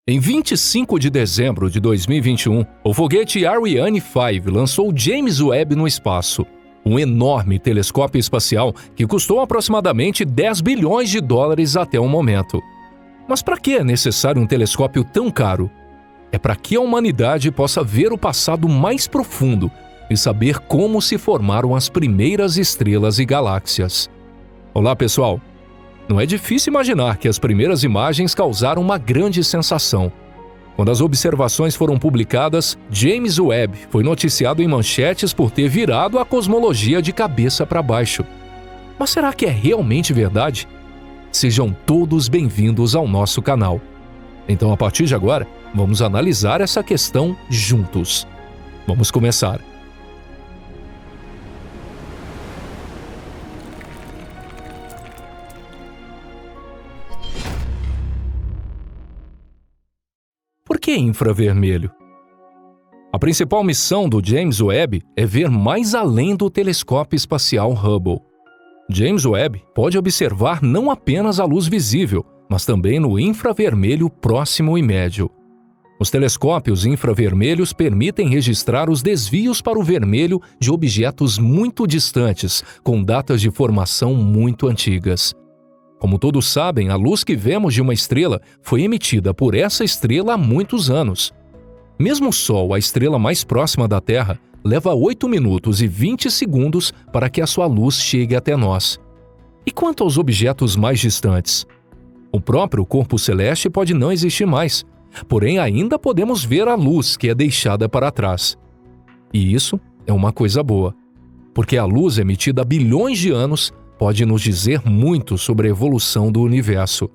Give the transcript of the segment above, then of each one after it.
Em 25 de dezembro de 2021, o foguete Ariane 5 lançou James Webb no espaço, um enorme telescópio espacial que custou aproximadamente 10 bilhões de dólares até o momento. Mas para que é necessário um telescópio tão caro? É para que a humanidade possa ver o passado mais profundo e saber como se formaram as primeiras estrelas e galáxias. Olá, pessoal! Não é difícil imaginar que as primeiras imagens causaram uma grande sensação. Quando as observações foram publicadas, James Webb foi noticiado em manchetes por ter virado a cosmologia de cabeça para baixo. Mas será que é realmente verdade? Sejam todos bem-vindos ao nosso canal. Então, a partir de agora, vamos analisar essa questão juntos. Vamos começar. Por que infravermelho? A principal missão do James Webb é ver mais além do telescópio espacial Hubble. James Webb pode observar não apenas a luz visível, mas também no infravermelho próximo e médio. Os telescópios infravermelhos permitem registrar os desvios para o vermelho de objetos muito distantes, com datas de formação muito antigas. Como todos sabem, a luz que vemos de uma estrela foi emitida por essa estrela há muitos anos. Mesmo o Sol, a estrela mais próxima da Terra, leva 8 minutos e 20 segundos para que a sua luz chegue até nós. E quanto aos objetos mais distantes? O próprio corpo celeste pode não existir mais, porém ainda podemos ver a luz que é deixada para trás. E isso é uma coisa boa, porque a luz emitida há bilhões de anos pode nos dizer muito sobre a evolução do universo.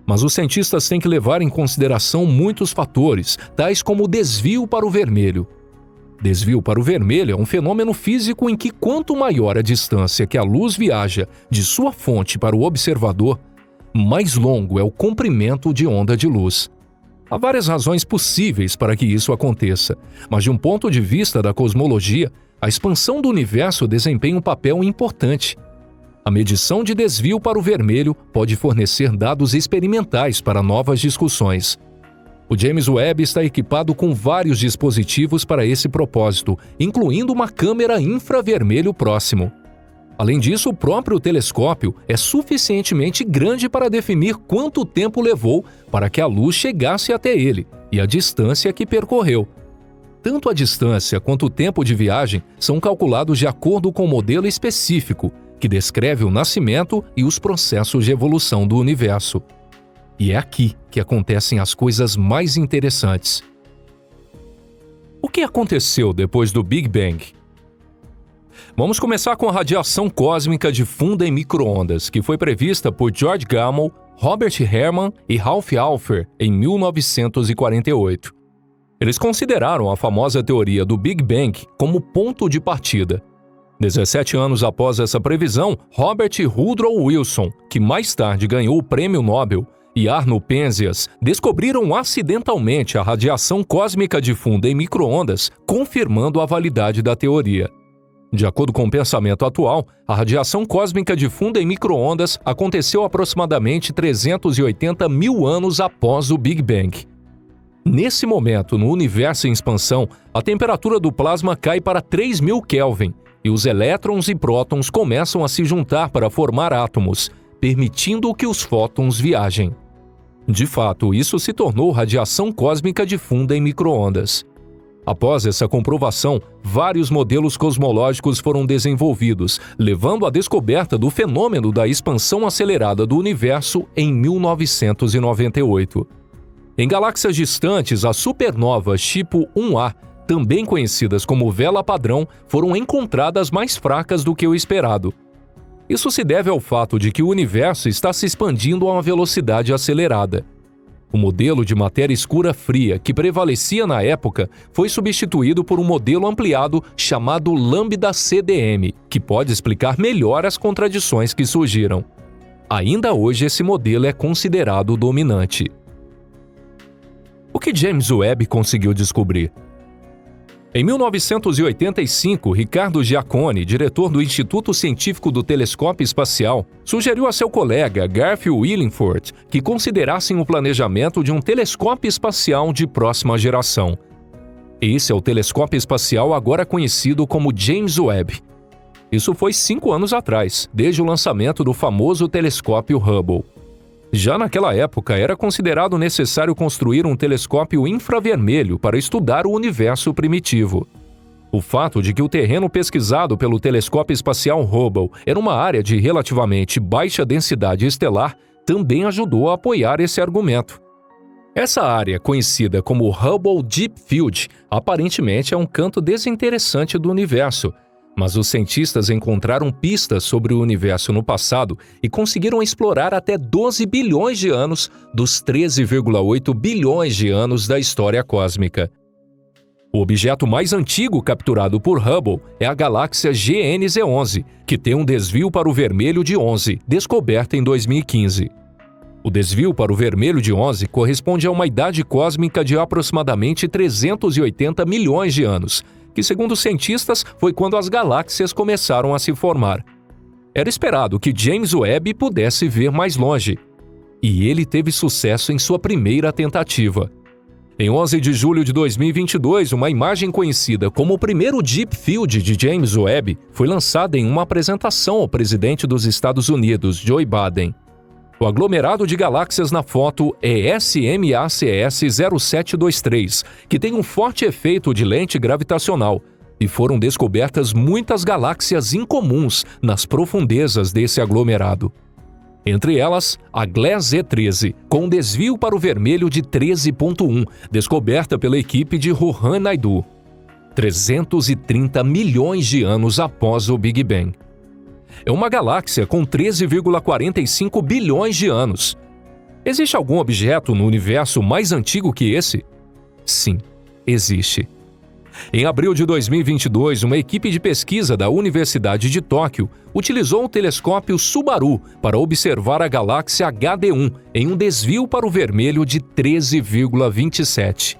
Mas os cientistas têm que levar em consideração muitos fatores, tais como o desvio para o vermelho. Desvio para o vermelho é um fenômeno físico em que quanto maior a distância que a luz viaja de sua fonte para o observador, mais longo é o comprimento de onda de luz. Há várias razões possíveis para que isso aconteça, mas de um ponto de vista da cosmologia, a expansão do universo desempenha um papel importante. A medição de desvio para o vermelho pode fornecer dados experimentais para novas discussões. O James Webb está equipado com vários dispositivos para esse propósito, incluindo uma câmera infravermelho próximo. Além disso, o próprio telescópio é suficientemente grande para definir quanto tempo levou para que a luz chegasse até ele e a distância que percorreu. Tanto a distância quanto o tempo de viagem são calculados de acordo com um modelo específico, que descreve o nascimento e os processos de evolução do universo. E é aqui que acontecem as coisas mais interessantes. O que aconteceu depois do Big Bang? Vamos começar com a radiação cósmica difunda em micro-ondas, que foi prevista por George Gamow, Robert Herman e Ralph Alpher em 1948. Eles consideraram a famosa teoria do Big Bang como ponto de partida. 17 anos após essa previsão, Robert Woodrow Wilson, que mais tarde ganhou o Prêmio Nobel, e Arno Penzias descobriram acidentalmente a radiação cósmica difunda em micro-ondas, confirmando a validade da teoria. De acordo com o pensamento atual, a radiação cósmica difunda em micro-ondas aconteceu aproximadamente 380 mil anos após o Big Bang. Nesse momento, no universo em expansão, a temperatura do plasma cai para 3.000 Kelvin, e os elétrons e prótons começam a se juntar para formar átomos, permitindo que os fótons viajem. De fato, isso se tornou radiação cósmica difunda em micro-ondas. Após essa comprovação, vários modelos cosmológicos foram desenvolvidos, levando à descoberta do fenômeno da expansão acelerada do universo em 1998. Em galáxias distantes, as supernovas tipo 1A, também conhecidas como vela padrão, foram encontradas mais fracas do que o esperado. Isso se deve ao fato de que o universo está se expandindo a uma velocidade acelerada. O modelo de matéria escura fria que prevalecia na época foi substituído por um modelo ampliado chamado Lambda-CDM, que pode explicar melhor as contradições que surgiram. Ainda hoje esse modelo é considerado dominante. O que James Webb conseguiu descobrir? Em 1985, Ricardo Giacconi, diretor do Instituto Científico do Telescópio Espacial, sugeriu a seu colega Garfield Willingford que considerassem o planejamento de um telescópio espacial de próxima geração. Esse é o telescópio espacial agora conhecido como James Webb. Isso foi 5 anos atrás, desde o lançamento do famoso telescópio Hubble. Já naquela época, era considerado necessário construir um telescópio infravermelho para estudar o universo primitivo. O fato de que o terreno pesquisado pelo telescópio espacial Hubble era uma área de relativamente baixa densidade estelar também ajudou a apoiar esse argumento. Essa área, conhecida como Hubble Deep Field, aparentemente é um canto desinteressante do universo, mas os cientistas encontraram pistas sobre o universo no passado e conseguiram explorar até 12 bilhões de anos dos 13,8 bilhões de anos da história cósmica. O objeto mais antigo capturado por Hubble é a galáxia GNZ11, que tem um desvio para o vermelho de 11, descoberta em 2015. O desvio para o vermelho de 11 corresponde a uma idade cósmica de aproximadamente 380 milhões de anos, que, segundo os cientistas, foi quando as galáxias começaram a se formar. Era esperado que James Webb pudesse ver mais longe. E ele teve sucesso em sua primeira tentativa. Em 11 de julho de 2022, uma imagem conhecida como o primeiro Deep Field de James Webb foi lançada em uma apresentação ao presidente dos Estados Unidos, Joe Biden. O aglomerado de galáxias na foto é SMACS 0723, que tem um forte efeito de lente gravitacional, e foram descobertas muitas galáxias incomuns nas profundezas desse aglomerado. Entre elas, a Gliese Z13, com um desvio para o vermelho de 13,1, descoberta pela equipe de Rohan Naidu, 330 milhões de anos após o Big Bang. É uma galáxia com 13,45 bilhões de anos. Existe algum objeto no universo mais antigo que esse? Sim, existe. Em abril de 2022, uma equipe de pesquisa da Universidade de Tóquio utilizou o telescópio Subaru para observar a galáxia HD1 em um desvio para o vermelho de 13,27.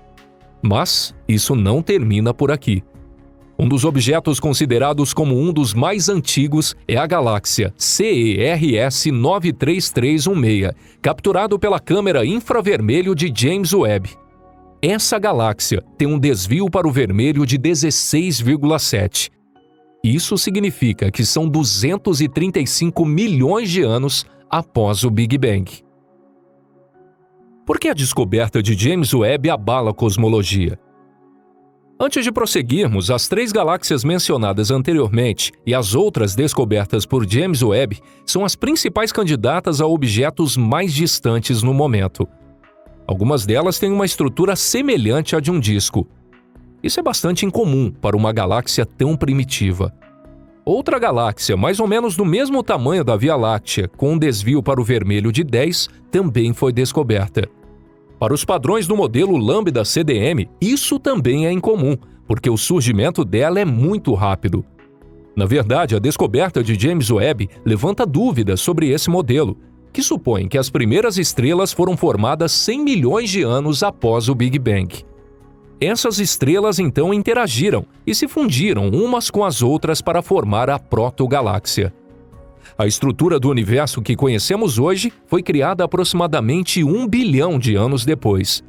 Mas isso não termina por aqui. Um dos objetos considerados como um dos mais antigos é a galáxia CERS 93316, capturado pela câmera infravermelho de James Webb. Essa galáxia tem um desvio para o vermelho de 16,7. Isso significa que são 235 milhões de anos após o Big Bang. Por que a descoberta de James Webb abala a cosmologia? Antes de prosseguirmos, as 3 galáxias mencionadas anteriormente e as outras descobertas por James Webb são as principais candidatas a objetos mais distantes no momento. Algumas delas têm uma estrutura semelhante à de um disco. Isso é bastante incomum para uma galáxia tão primitiva. Outra galáxia, mais ou menos do mesmo tamanho da Via Láctea, com um desvio para o vermelho de 10, também foi descoberta. Para os padrões do modelo Lambda CDM, isso também é incomum, porque o surgimento dela é muito rápido. Na verdade, a descoberta de James Webb levanta dúvidas sobre esse modelo, que supõe que as primeiras estrelas foram formadas 100 milhões de anos após o Big Bang. Essas estrelas então interagiram e se fundiram umas com as outras para formar a protogaláxia. A estrutura do universo que conhecemos hoje foi criada aproximadamente 1 bilhão de anos depois.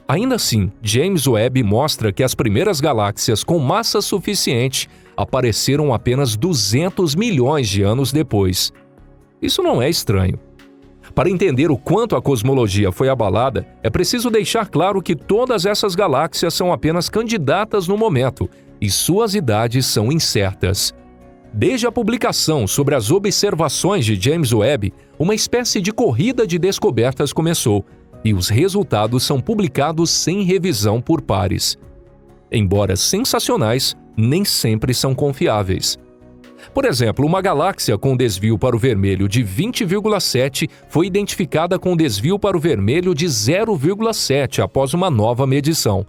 Ainda assim, James Webb mostra que as primeiras galáxias com massa suficiente apareceram apenas 200 milhões de anos depois. Isso não é estranho. Para entender o quanto a cosmologia foi abalada, é preciso deixar claro que todas essas galáxias são apenas candidatas no momento e suas idades são incertas. Desde a publicação sobre as observações de James Webb, uma espécie de corrida de descobertas começou, e os resultados são publicados sem revisão por pares. Embora sensacionais, nem sempre são confiáveis. Por exemplo, uma galáxia com desvio para o vermelho de 20,7 foi identificada com desvio para o vermelho de 0,7 após uma nova medição.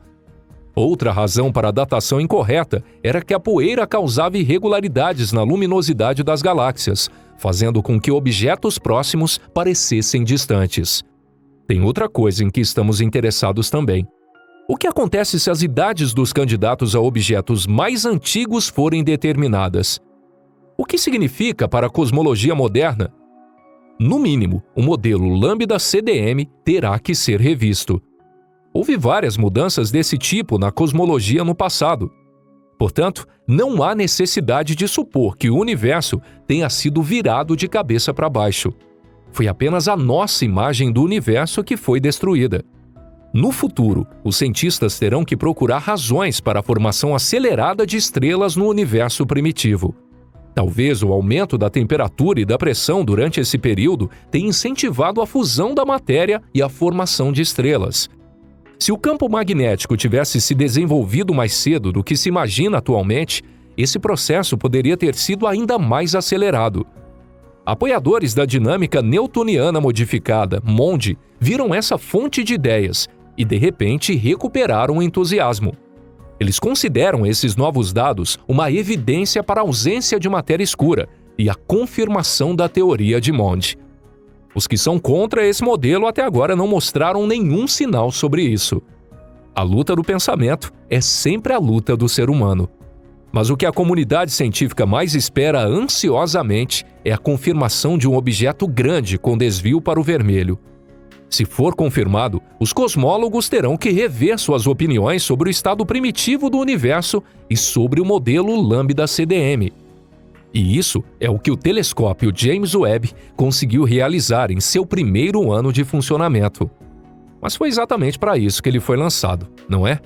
Outra razão para a datação incorreta era que a poeira causava irregularidades na luminosidade das galáxias, fazendo com que objetos próximos parecessem distantes. Tem outra coisa em que estamos interessados também. O que acontece se as idades dos candidatos a objetos mais antigos forem determinadas? O que significa para a cosmologia moderna? No mínimo, o modelo Lambda-CDM terá que ser revisto. Houve várias mudanças desse tipo na cosmologia no passado. Portanto, não há necessidade de supor que o universo tenha sido virado de cabeça para baixo. Foi apenas a nossa imagem do universo que foi destruída. No futuro, os cientistas terão que procurar razões para a formação acelerada de estrelas no universo primitivo. Talvez o aumento da temperatura e da pressão durante esse período tenha incentivado a fusão da matéria e a formação de estrelas. Se o campo magnético tivesse se desenvolvido mais cedo do que se imagina atualmente, esse processo poderia ter sido ainda mais acelerado. Apoiadores da dinâmica newtoniana modificada, MOND, viram essa fonte de ideias e, de repente, recuperaram o entusiasmo. Eles consideram esses novos dados uma evidência para a ausência de matéria escura e a confirmação da teoria de MOND. Os que são contra esse modelo até agora não mostraram nenhum sinal sobre isso. A luta do pensamento é sempre a luta do ser humano. Mas o que a comunidade científica mais espera ansiosamente é a confirmação de um objeto grande com desvio para o vermelho. Se for confirmado, os cosmólogos terão que rever suas opiniões sobre o estado primitivo do universo e sobre o modelo Lambda-CDM. E isso é o que o telescópio James Webb conseguiu realizar em seu primeiro ano de funcionamento. Mas foi exatamente para isso que ele foi lançado, não é?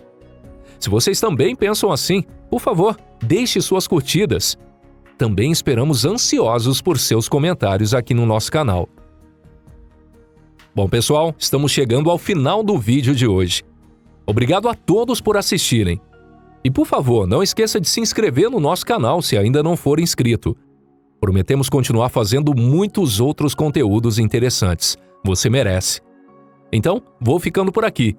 Se vocês também pensam assim, por favor, deixe suas curtidas. Também esperamos ansiosos por seus comentários aqui no nosso canal. Bom, pessoal, estamos chegando ao final do vídeo de hoje. Obrigado a todos por assistirem. E, por favor, não esqueça de se inscrever no nosso canal se ainda não for inscrito. Prometemos continuar fazendo muitos outros conteúdos interessantes. Você merece. Então, vou ficando por aqui.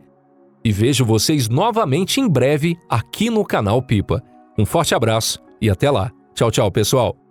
E vejo vocês novamente em breve aqui no canal Pipa. Um forte abraço e até lá. Tchau, tchau, pessoal!